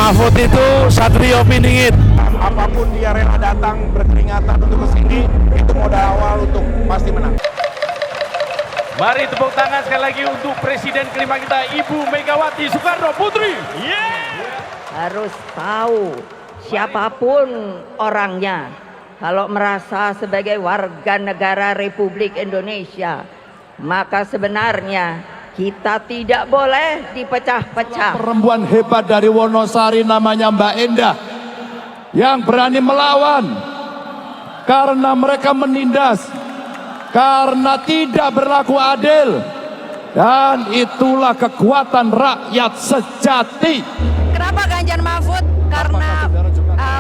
Mahfud itu Satrio Piningit. Apapun dia rela datang berkeringatan untuk kesini, itu modal awal untuk pasti menang. Mari tepuk tangan sekali lagi untuk Presiden kelima kita, Ibu Megawati Soekarno Putri. Harus tahu siapapun orangnya. Kalau merasa sebagai warga negara Republik Indonesia, maka sebenarnya kita tidak boleh dipecah-pecah. Perempuan hebat dari Wonosari namanya Mbak Endah yang berani melawan karena mereka menindas, karena tidak berlaku adil, dan itulah kekuatan rakyat sejati. Kenapa Ganjar Mahfud? Karena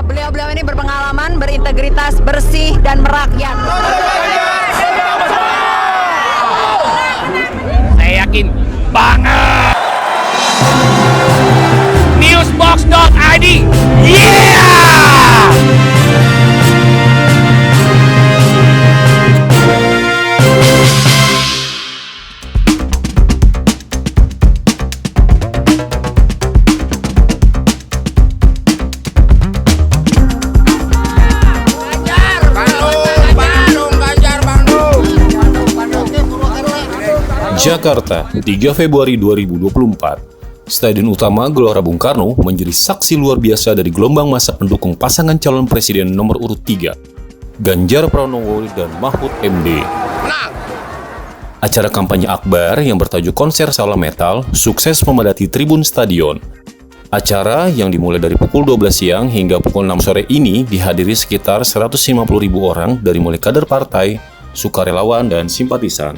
beliau-beliau ini berpengalaman, berintegritas, bersih, dan merakyat. Saya yakin banget. Newsbox.id. Yeah! Jakarta, 3 Februari 2024. Stadion Utama Gelora Bung Karno menjadi saksi luar biasa dari gelombang massa pendukung pasangan calon presiden nomor urut 3, Ganjar Pranowo dan Mahfud MD. Acara kampanye akbar yang bertajuk Konser Sala Metal sukses memadati tribun stadion. Acara yang dimulai dari pukul 12 siang hingga pukul 6 sore ini dihadiri sekitar 150.000 orang dari mulai kader partai, sukarelawan, dan simpatisan.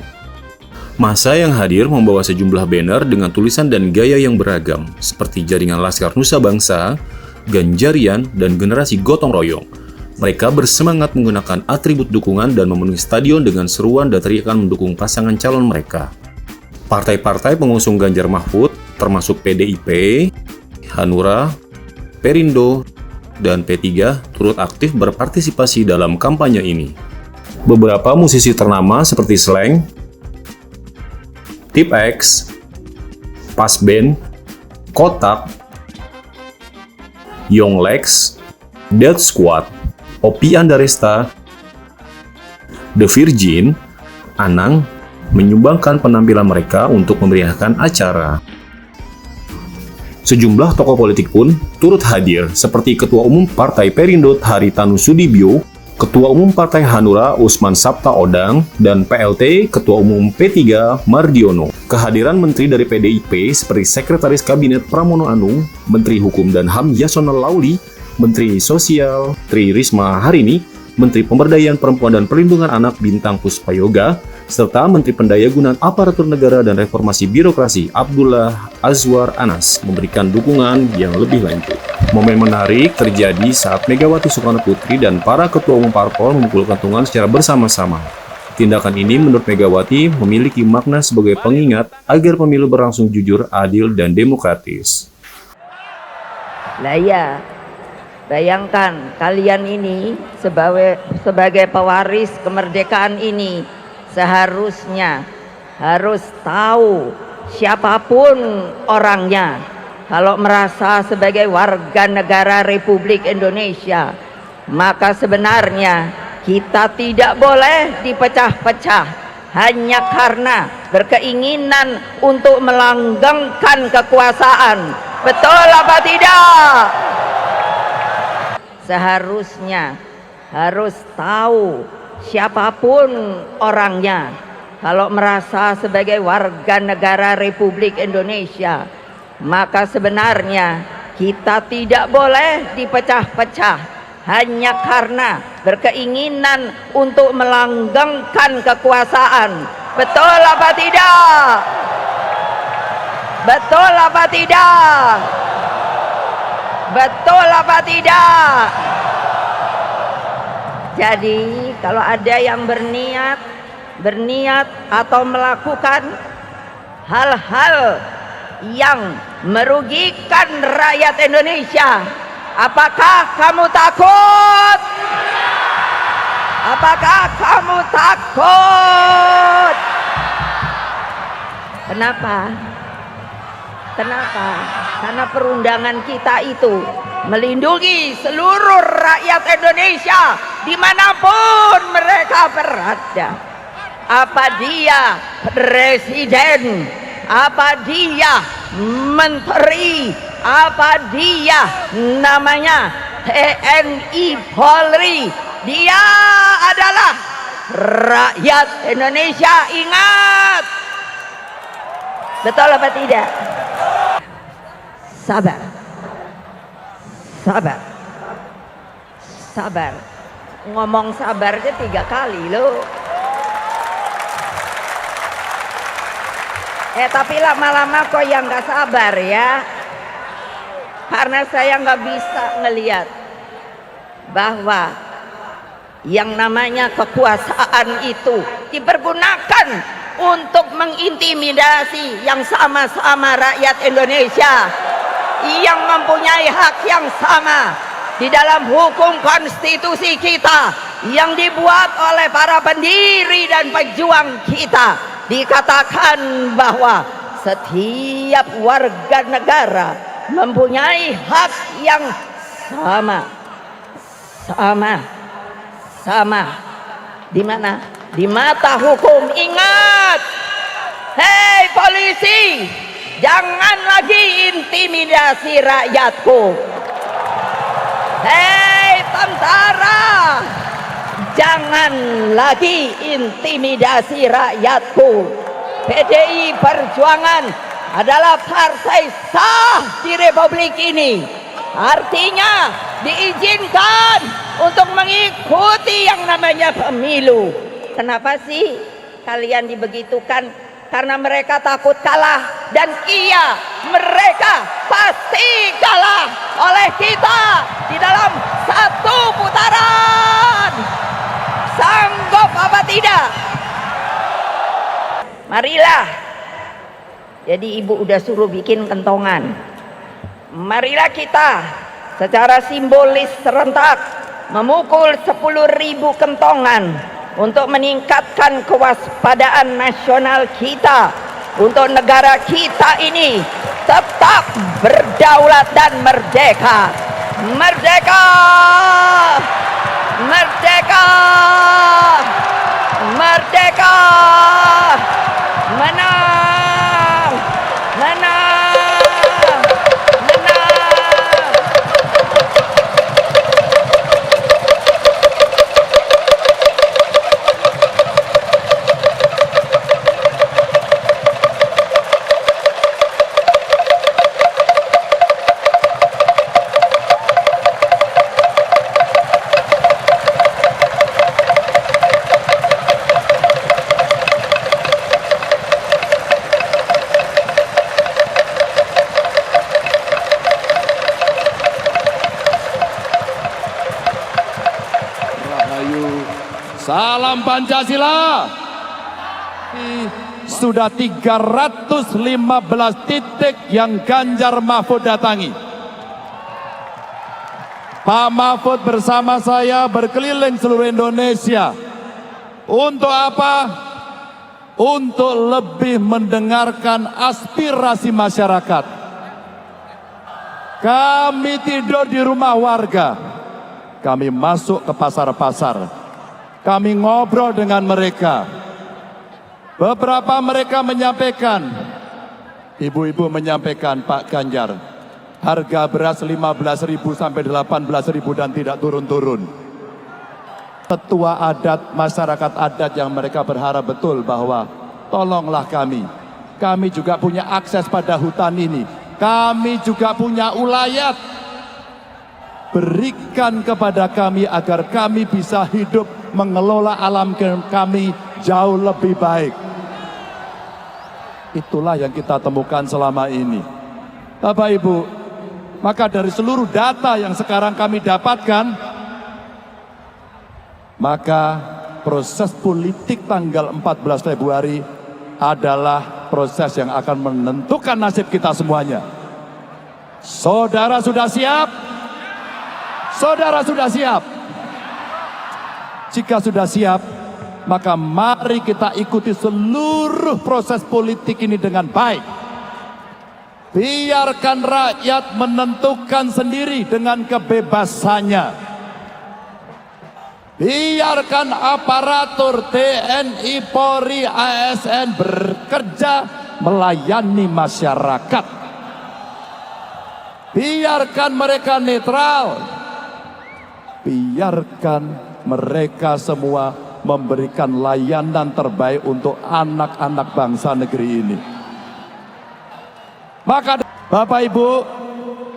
Massa yang hadir membawa sejumlah banner dengan tulisan dan gaya yang beragam, seperti Jaringan Laskar Nusa Bangsa, Ganjarian, dan Generasi Gotong Royong. Mereka bersemangat menggunakan atribut dukungan dan memenuhi stadion dengan seruan dan teriakan mendukung pasangan calon mereka. Partai-partai pengusung Ganjar Mahfud, termasuk PDIP, Hanura, Perindo, dan P3 turut aktif berpartisipasi dalam kampanye ini. Beberapa musisi ternama seperti Slank, Tip X, Pas Band, Kotak, Young Lex, Death Squad, Opi Andaresta, The Virgin, Anang menyumbangkan penampilan mereka untuk memeriahkan acara. Sejumlah tokoh politik pun turut hadir, seperti Ketua Umum Partai Perindo Haritanu Sudibyo, Ketua Umum Partai Hanura Usman Sabta Odang, dan PLT Ketua Umum P3 Mardiono. Kehadiran menteri dari PDIP seperti Sekretaris Kabinet Pramono Anung, Menteri Hukum dan HAM Yasona Lauli, Menteri Sosial Tri Risma Harini, Menteri Pemberdayaan Perempuan dan Perlindungan Anak Bintang Puspayoga, serta Menteri Pendayagunaan Aparatur Negara dan Reformasi Birokrasi Abdullah Azwar Anas memberikan dukungan yang lebih lanjut. Momen menarik terjadi saat Megawati Soekarno Putri dan para ketua umum parpol memukul kantungan secara bersama-sama. Tindakan ini menurut Megawati memiliki makna sebagai pengingat agar pemilu berlangsung jujur, adil, dan demokratis. Lah ya, bayangkan kalian ini sebagai pewaris kemerdekaan ini seharusnya harus tahu siapapun orangnya. Kalau merasa sebagai warga negara Republik Indonesia, maka sebenarnya kita tidak boleh dipecah-pecah hanya karena berkeinginan untuk melanggengkan kekuasaan. Betul apa tidak? Seharusnya harus tahu siapapun orangnya. Kalau merasa sebagai warga negara Republik Indonesia, maka sebenarnya kita tidak boleh dipecah-pecah hanya karena berkeinginan untuk melanggengkan kekuasaan. Betul apa tidak? Betul apa tidak? Betul apa tidak? Jadi kalau ada yang berniat atau melakukan hal-hal yang merugikan rakyat Indonesia, apakah kamu takut? Apakah kamu takut? Kenapa? Kenapa? Karena perundangan kita itu melindungi seluruh rakyat Indonesia dimanapun mereka berada. Apa dia presiden, apa dia menteri, apa dia namanya TNI Polri, dia adalah rakyat Indonesia. Ingat, betul apa tidak? Sabar, sabar, sabar. Ngomong sabarnya 3 kali loh. Tapi lama-lama kok yang gak sabar ya. Karena saya nggak bisa ngelihat bahwa yang namanya kekuasaan itu dipergunakan untuk mengintimidasi yang sama-sama rakyat Indonesia yang mempunyai hak yang sama di dalam hukum konstitusi kita yang dibuat oleh para pendiri dan pejuang kita. Dikatakan bahwa setiap warga negara mempunyai hak yang sama. Di mana? Di mata hukum. Ingat, hei polisi, jangan lagi intimidasi rakyatku. Hei tentara, jangan lagi intimidasi rakyatku. PDI Perjuangan adalah partai sah di Republik ini. Artinya diizinkan untuk mengikuti yang namanya pemilu. Kenapa sih kalian dibegitukan? Karena mereka takut kalah, dan iya, mereka pasti kalah oleh kita di dalam 1 putaran. Sanggup apa tidak? Marilah. Jadi ibu udah suruh bikin kentongan. Marilah kita secara simbolis serentak memukul 10.000 kentongan untuk meningkatkan kewaspadaan nasional kita, untuk negara kita ini tetap berdaulat dan merdeka. Merdeka! Merdeka! Merdeka! Menang! Menang! Menang! Salam Pancasila. Sudah 315 titik yang Ganjar Mahfud datangi. Pak Mahfud bersama saya berkeliling seluruh Indonesia. Untuk apa? Untuk lebih mendengarkan aspirasi masyarakat. Kami tidur di rumah warga. Kami masuk ke pasar-pasar. Kami ngobrol dengan mereka. Beberapa mereka menyampaikan, ibu-ibu menyampaikan, Pak Ganjar, harga beras 15.000 sampai 18.000 dan tidak turun-turun. Tetua adat, masyarakat adat yang mereka berharap betul bahwa tolonglah kami. Kami juga punya akses pada hutan ini. Kami juga punya ulayat. Berikan kepada kami agar kami bisa hidup mengelola alam kami jauh lebih baik. Itulah yang kita temukan selama ini. Bapak Ibu, maka dari seluruh data yang sekarang kami dapatkan, maka proses politik tanggal 14 Februari adalah proses yang akan menentukan nasib kita semuanya. Saudara sudah siap? Saudara sudah siap? Jika sudah siap, maka mari kita ikuti seluruh proses politik ini dengan baik. Biarkan rakyat menentukan sendiri dengan kebebasannya. Biarkan aparatur TNI, Polri, ASN bekerja melayani masyarakat. Biarkan mereka netral. Biarkan mereka semua memberikan layanan terbaik untuk anak-anak bangsa negeri ini. Maka Bapak Ibu,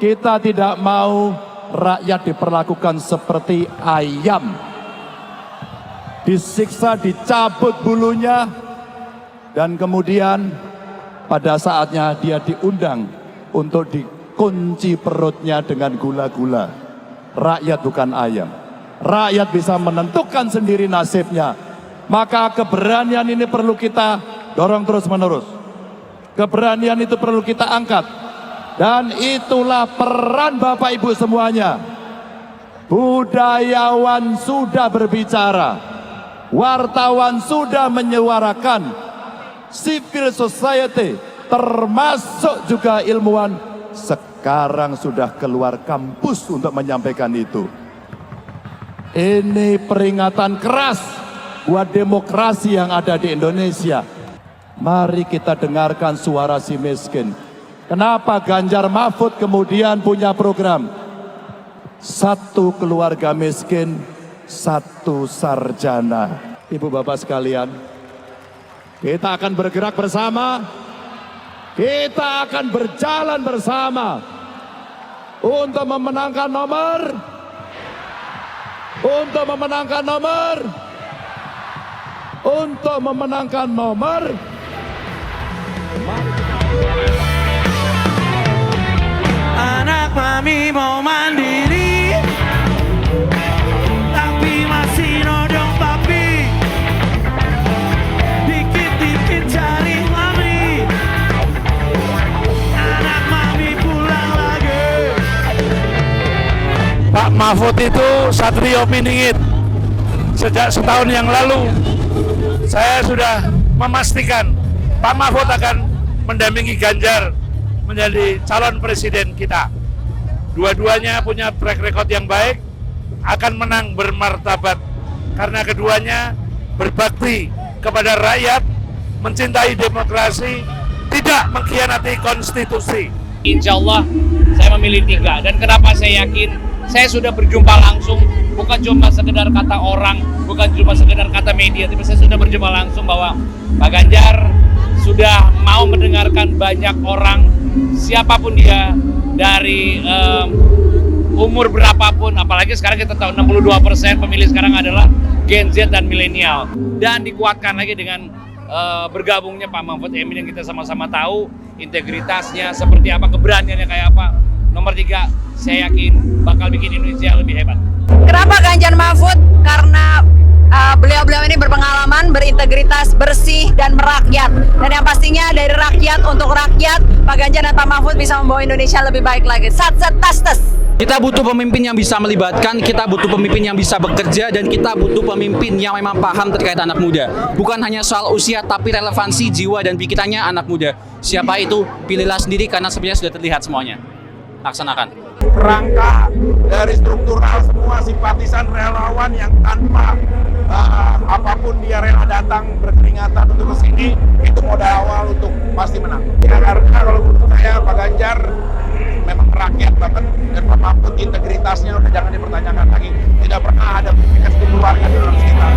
kita tidak mau rakyat diperlakukan seperti ayam. Disiksa, dicabut bulunya, dan kemudian pada saatnya dia diundang untuk dikunci perutnya dengan gula-gula. Rakyat bukan ayam. Rakyat bisa menentukan sendiri nasibnya. Maka keberanian ini perlu kita dorong terus-menerus. Keberanian itu perlu kita angkat. Dan itulah peran Bapak Ibu semuanya. Budayawan sudah berbicara, wartawan sudah menyuarakan, civil society termasuk juga ilmuwan sekarang sudah keluar kampus untuk menyampaikan itu. Ini peringatan keras buat demokrasi yang ada di Indonesia. Mari kita dengarkan suara si miskin. Kenapa Ganjar Mahfud kemudian punya program? Satu keluarga miskin, satu sarjana. Ibu bapak sekalian, kita akan bergerak bersama. Kita akan berjalan bersama untuk memenangkan nomor. Untuk memenangkan nomor. Untuk memenangkan nomor. Anak mami mau mandiri, tapi masih nodong papi. Dikit-dikit cari mami. Anak mami pulang lagi. Pak Mahfud itu satrio piningit. Sejak setahun yang lalu saya sudah memastikan Pak Mahfud akan mendampingi Ganjar menjadi calon presiden kita. Dua-duanya punya track record yang baik, akan menang bermartabat karena keduanya berbakti kepada rakyat, mencintai demokrasi, tidak mengkhianati konstitusi. Insya Allah saya memilih 3, dan kenapa saya yakin? Saya sudah berjumpa langsung, bukan cuma sekedar kata orang, bukan cuma sekedar kata media, tapi saya sudah berjumpa langsung bahwa Pak Ganjar sudah mau mendengarkan banyak orang, siapapun dia, dari umur berapapun, apalagi sekarang kita tahu 62% pemilih sekarang adalah Gen Z dan milenial. Dan dikuatkan lagi dengan bergabungnya Pak Mahfud MD yang kita sama-sama tahu integritasnya seperti apa, keberaniannya kayak apa. Nomor 3, saya yakin bakal bikin Indonesia lebih hebat. Kenapa Ganjar Mahfud? Karena beliau-beliau ini berpengalaman, berintegritas, bersih, dan merakyat. Dan yang pastinya dari rakyat untuk rakyat, Pak Ganjar dan Pak Mahfud bisa membawa Indonesia lebih baik lagi. Sat-sat tas-tas. Kita butuh pemimpin yang bisa melibatkan, kita butuh pemimpin yang bisa bekerja, dan kita butuh pemimpin yang memang paham terkait anak muda. Bukan hanya soal usia, tapi relevansi jiwa dan pikirannya anak muda. Siapa itu? Pilihlah sendiri karena sebenarnya sudah terlihat semuanya. Laksanakan. Kerangka dari struktural semua simpatisan relawan yang tanpa apapun dia rela datang berkeringatan untuk kesini, itu modal awal untuk pasti menang. Ya, karena kalau menurut saya Pak Ganjar memang rakyat banget, dan Pak Mahfud integritasnya udah jangan dipertanyakan lagi. Tidak pernah ada komunikasi keluarga dalam sekitar.